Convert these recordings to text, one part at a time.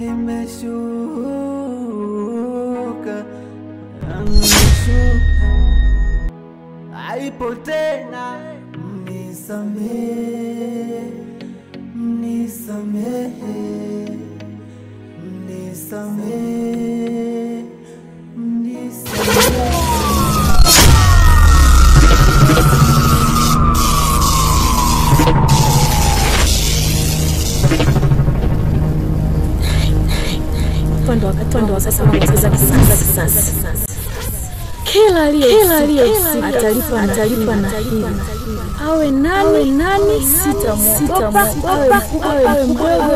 imeshuka, haipo tena. Mnisamehe, mnisamehe, mnisamehe, mnisamehe. Twende sasa kucheza kisasa. Kila aliyehusika atalipa na hili. Awe nani sitamuogopa, awe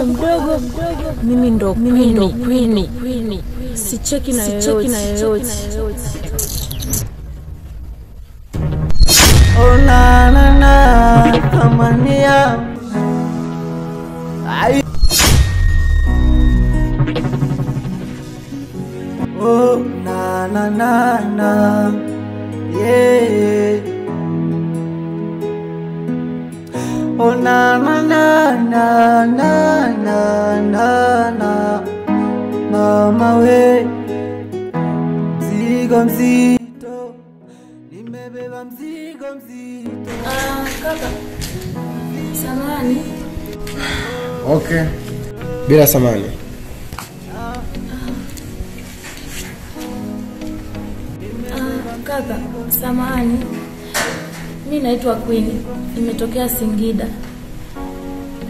mdogo. Mimi ndo queen. Sicheki na yoyote. Oh na tamania. Oh na yeah. Oh na mama we, mzigo mzito, nimebeba mzigo mzito. Kaka, samahani. Okay, bila samahani. Kaka, samahani. Mimi naitwa Queen. Nimetokea Singida.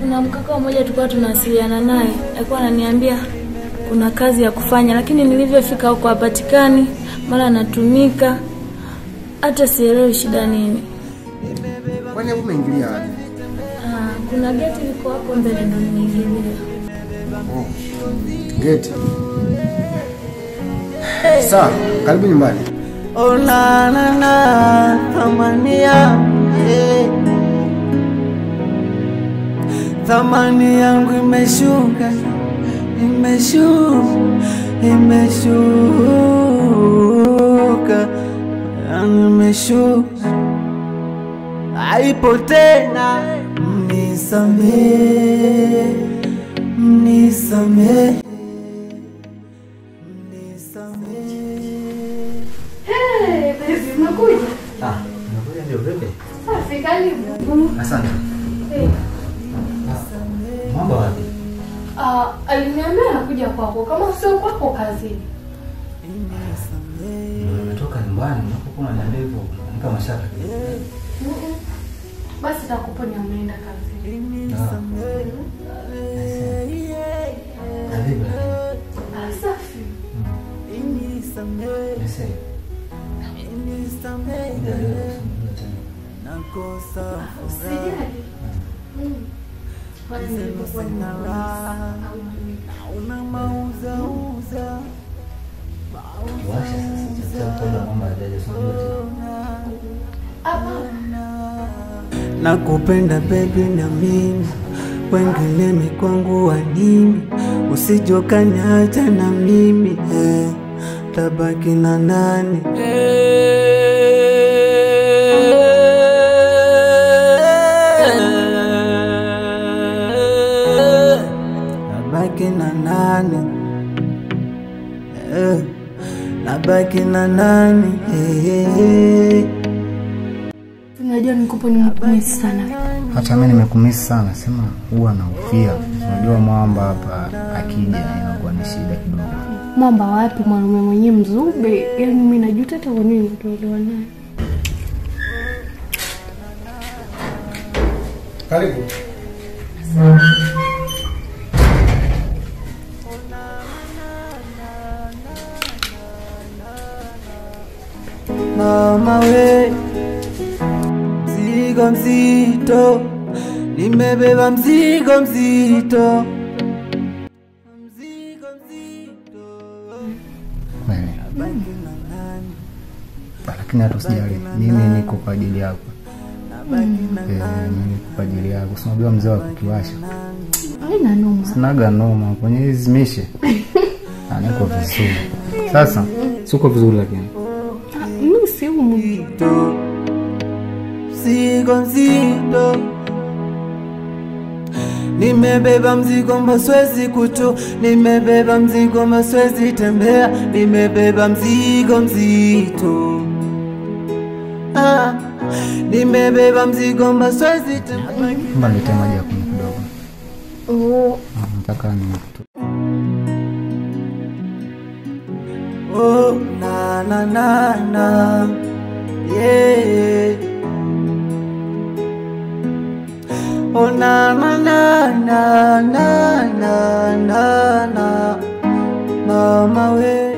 Kuna mkaka mmoja tulikuwa tunawasiliana naye. Alikuwa ananiambia kuna kazi ya kufanya, lakini nilivyofika huko hapatikani, mara anatumika. Hata sielewi shida nini. Kwani umeingilia wapi? Kuna geti liko hapo mbele ndo nimeingilia. Oh. Geti. Sawa, karibu nyumbani. Oh na tamania. Thamani yangu imeshuka, haipo tena. Mnisamehe, mnisamehe. Hey, baby, unakuja? Unakuja ndio bebe? Safi, karibu. Asante. Hey. Mambo wapi? Aliniambia anakuja kwako, kama sio kwako kazini. Nimetoka nyumbani, unapokuwa unaniambia hivyo, nika mashaka kidogo. Basi takuponya umeenda kazini. Karibu. Safi. Nise. Usijali. Kwani nilipokuwa una mauza. Kiwasha sasa cha kwa mama ajaje sio. Nakupenda baby na mimi, wengine ni kwangu wa nini? Usijokaniacha na mimi, tabaki na nani? Nabaki na nani? Nabaki na nani? Unajua nikupo nimekumisi sana. Hata mimi nimekumisi sana, sema huwa naufia. Unajua mwamba hapa akija inakuwa ni shida kidogo. Mwamba wapi, mwanaume mwenyewe mzube. Yaani mimi najuta hata kwa nini tuelewa naye. Karibu. Mama we, mzigo mzito, nimebeba mzigo mzito. Lakini hata usijali, mimi niko kwa ajili yako. Mimi kwa ajili yako. Unajua mzee wa kukiwasha. Haina noma. Sinaga noma kwenye hizi mishe. Niko vizuri. Sasa, siko vizuri lakini. Mimi si mzito. Mzigo mzito, Nimebeba mzigo maswezi kutu, nimebeba mzigo maswezi tembea, nimebeba mzigo mzito. Nimebeba mzigo maswezi tembea. Mba nilete maji ya kunywa kidogo. Mpaka ni na yeah. Oh na mama we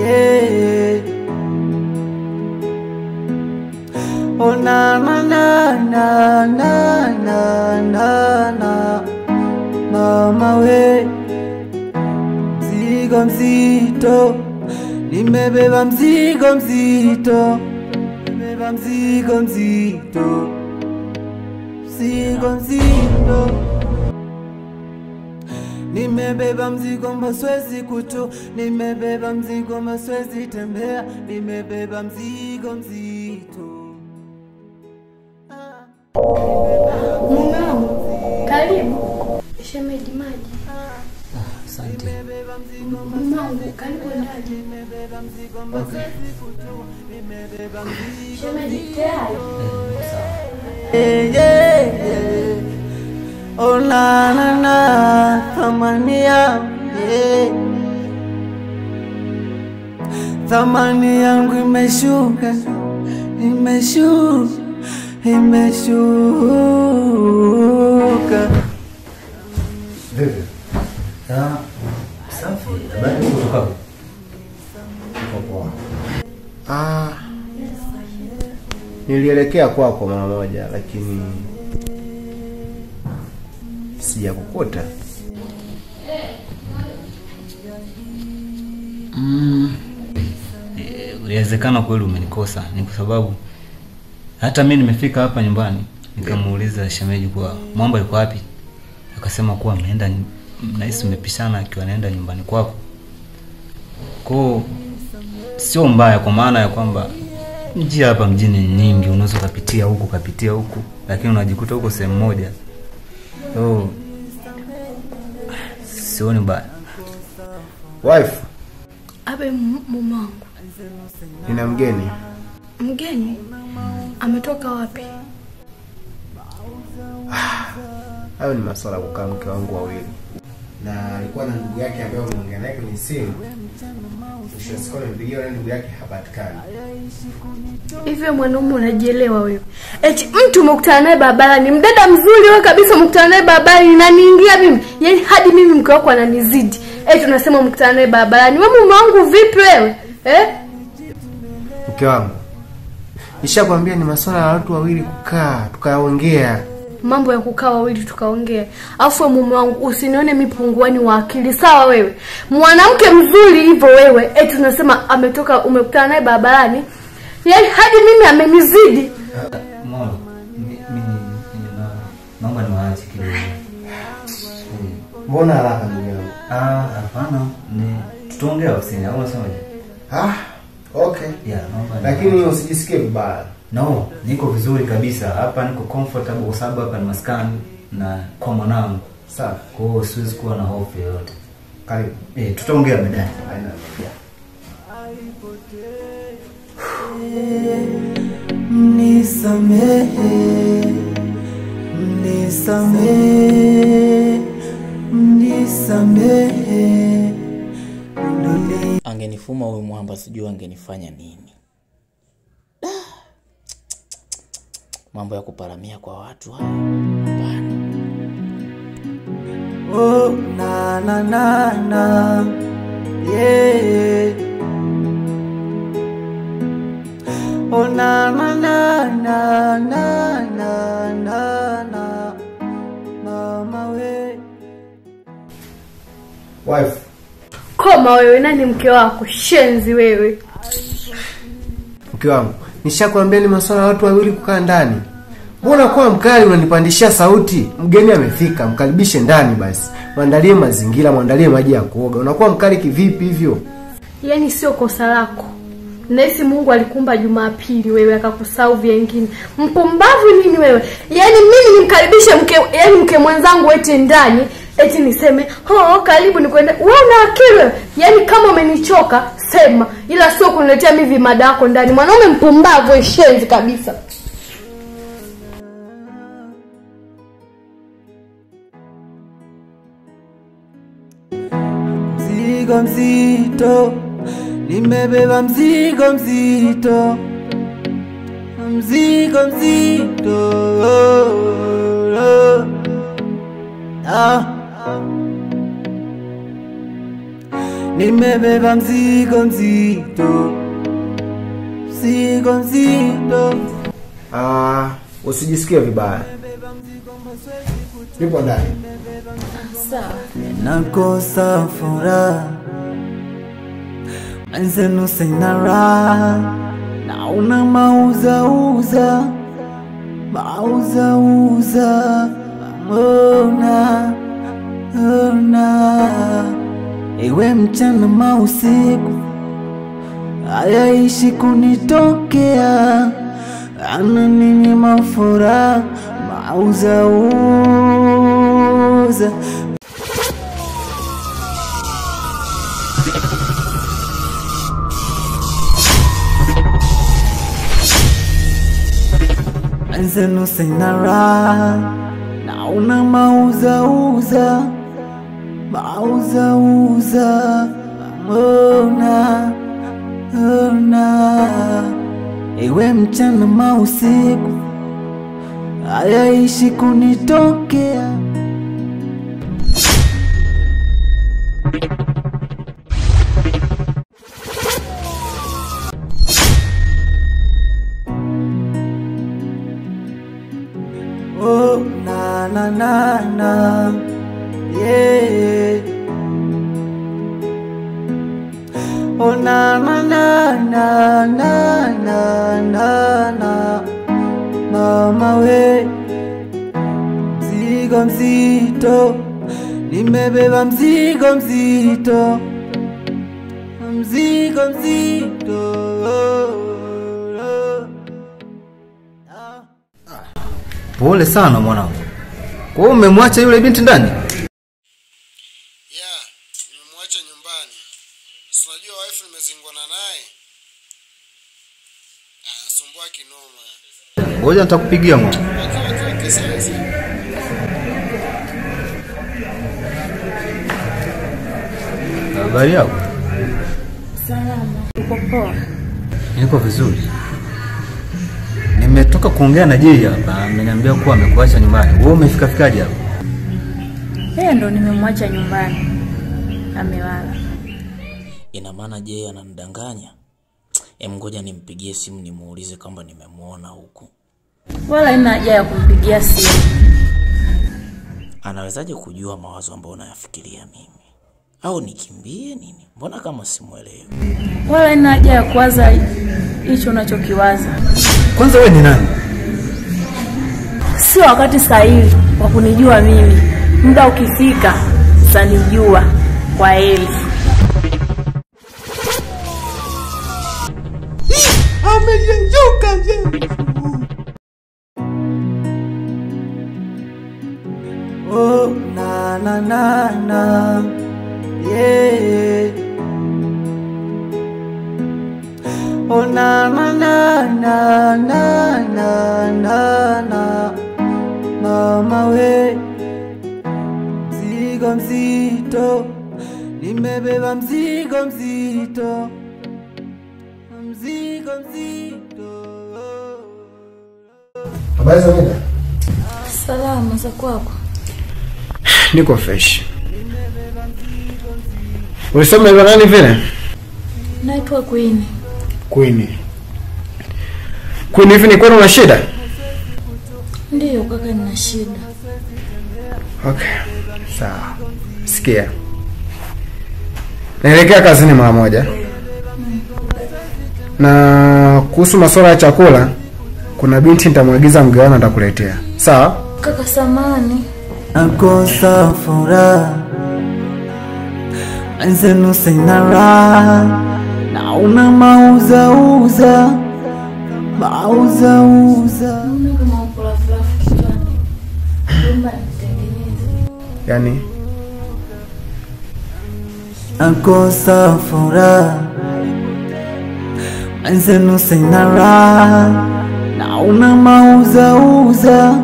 yeah. Oh na mama we, mzigo mzito, nimebeba mzigo mzito, nimebeba mzigo mzito, mzigo mzito. Nimebeba mzigo maswezi kutu, nimebeba mzigo maswezi tembea, nimebeba mzigo mzito. Mume wangu, karibu. Shemeji maji. Asante. Mume wangu, karibu ndani. Shemeji tayari. Oh na thamani yangu yeah. Thamani yangu imeshuka, imeshuka. Vipi? Safi. Habari kutoka wapi? poa. Nilielekea kwako mara moja lakini sijakukuta. Inawezekana kweli umenikosa, ni kwa sababu hata mimi nimefika hapa nyumbani nikamuuliza shemeji kwa Mwamba yuko wapi? Akasema kuwa ameenda, nahisi umepishana akiwa anaenda nyumbani kwako. Kwa sio mbaya kwa maana ya kwamba njia hapa mjini nyingi, unaweza kupitia huku, lakini unajikuta huko sehemu moja. Sioni mbaya. Wife, Abe mume wangu. nina mgeni. Mgeni? Ametoka wapi? Hayo ni masuala kukaa mke wangu wawili. Na alikuwa na ndugu yake ambaye umeongea naye kwenye simu. Ushasikia nimepigia na ndugu yake hapatikani. Hivyo mwanaume unajielewa wewe? Eti mtu umekutana naye barabarani, mdada mzuri wewe kabisa, umekutana naye barabarani na niingia mimi. Yaani hadi mimi mke wako ananizidi. Eti unasema umekutana naye barabarani. Wewe mume wangu vipi wewe? Mke wangu, nishakwambia ni masuala ya watu wawili kukaa tukaongea. Mambo ya kukaa wawili tukaongea. Afu mume wangu usinione mipunguani wa akili, sawa wewe? Mwanamke mzuri hivyo wewe, eti unasema ametoka umekutana naye barabarani. Yaani hadi mimi amenizidi. Mama, mimi naomba niwaache kidogo. Mbona haraka ndugu yangu? Hapana, ni tutaongea ofisini au unasemaje? Okay. Yeah, naomba. Lakini usijisikie vibaya. No, niko vizuri kabisa. Hapa niko comfortable kwa sababu hapa ni maskani na kwa mwanangu. Sawa. Kwa hiyo siwezi kuwa na hofu yoyote. Karibu. Tutaongea baadaye. Haina. Mnisamehe. Angenifuma huyu Mwamba sijui angenifanya nini. Mambo ya kuparamia kwa watu hapa. Hapana. Oh na yeah. Oh na mama we. Wife, Koma wewe, nani mke wako? Shenzi wewe. mke wangu, nishakwambia ni masuala ya watu wawili kukaa ndani. Mbona kwa mkali unanipandishia sauti? Mgeni amefika, mkaribishe ndani basi. Muandalie mazingira, muandalie maji ya kuoga. Unakuwa mkali kivipi hivyo? Yaani sio kosa lako. Nahisi Mungu alikumba Jumapili wewe akakusahau vingine. Mpumbavu nini wewe? Yaani mimi nimkaribishe mke mwenzangu eti ndani, eti niseme, karibu nikwende. Wewe una akili wewe? Yaani kama umenichoka sema, ila sio kuniletea mimi vimada yako ndani. Mwanaume mpumbavu shenzi kabisa. Mzigo mzito, nimebeba mzigo mzito, mzigo mzito, nimebeba mzigo mzito, mzigo mzito. Usijisikie vibaya. Nipo ndani. Sawa. Nakosa furaha, mwenzenu sina raha, naona mauza, ona iwe mchana mausiku, hayaishi kunitokea, ana nini mafuraha, mauza mwenzenu sina raha, naona mauza, ona iwe mchana mausiku, hayaishi kunitokea. Na yeah. Na mama we, mzigo mzito, nimebeba mzigo mzito, mzigo mzito. Pole sana mwanangu. Kwa hiyo umemwacha yule binti ndani? Nimemwacha nyumbani. Unajua wife nimezingwana naye. Anasumbua kinoma. Ngoja nitakupigia mwana. Habari yako? Salama. Uko poa? Niko vizuri. Nimetoka kuongea na Jay hapa, ameniambia kuwa amekuacha nyumbani. Wewe umefikaje hapa? Ndo nimemwacha nyumbani. Amelala. Ina maana Jay ananidanganya? Ngoja nimpigie simu nimuulize kama nimemuona huko. Wala ina haja ya kumpigia simu. Anawezaje kujua mawazo ambayo unayafikiria mimi? Au nikimbie nini? Mbona kama simuelewi? Wala ina haja ya kuwaza hicho unachokiwaza. Kwanza wewe ni nani? Sio wakati sahihi wa kunijua mimi. Muda ukifika utanijua. Kwa heri. Amejenjuka je. Na yeah. Na mama we, mzigo mzito, nimebeba mzigo mzito, mzigo mzito. Habari za muda? Salama za kwako? Niko fresh. Ulisema hivyo nani vile? Naitwa Queen. Queen hivi ni kwani una shida? Ndiyo kaka, nina shida. Okay. Sawa. Sikia. Naelekea kazini mara moja. Na kuhusu masuala ya chakula, kuna binti nitamwagiza mgawana atakuletea. Sawa? Kaka samani. Nakosa furaha, mwenzenu sina raha, naona mauzauza. Naona kama upulafulafu kichwani. Naomba nitengeneze. Yani nakosa furaha, mwenzenu sina raha, naona mauzauza.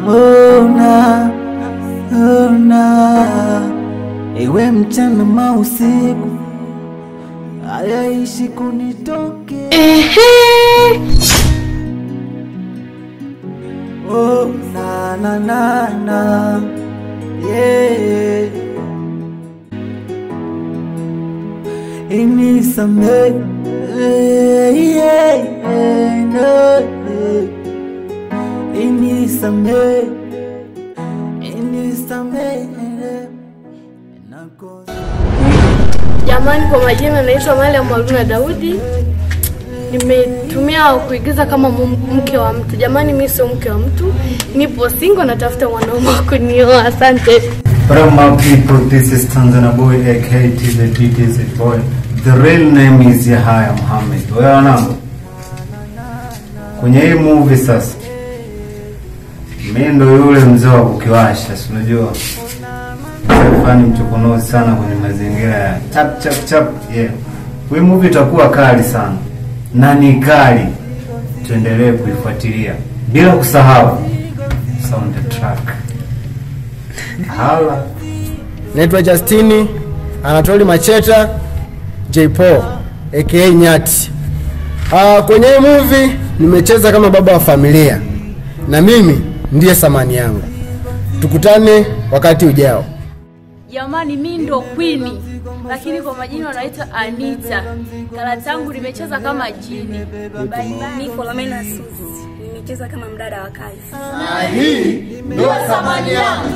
Ona iwe mchana mausiku, hayaishi kunitoke. Oh, na yeah. Inisamehe, no. Inisamehe. Jamani, kwa majina naitwa Mariam Haruna Daudi. Nimetumia kuigiza kama mke wa mtu. Jamani, mimi sio mke wa mtu. Nipo single, natafuta mwanaume wa kunioa. Asante. What up my people, this is Tanzania boy aka TZ boy. The real name is Yahya Muhammad. Wewe wanangu, kwenye hii movie sasa mimi ndo yule mzee wa kukiwasha, si unajua fani mchokonozi sana kwenye mazingira ya chap yeah. Hii movie itakuwa kali sana na ni kali, tuendelee kuifuatilia bila kusahau soundtrack. Hala. naitwa Justini Anatoli Macheta J-Paul aka Nyati. Kwenye hii movie nimecheza kama baba wa familia na mimi ndiye samani yangu. Tukutane wakati ujao. Jamani, mimi ndo Queen, lakini kwa majina wanaitwa Anita. Karata yangu nimecheza kama jini. Niko Lamena Suzi. Nimecheza kama mdada wa kazi. Hii ndio samani yangu.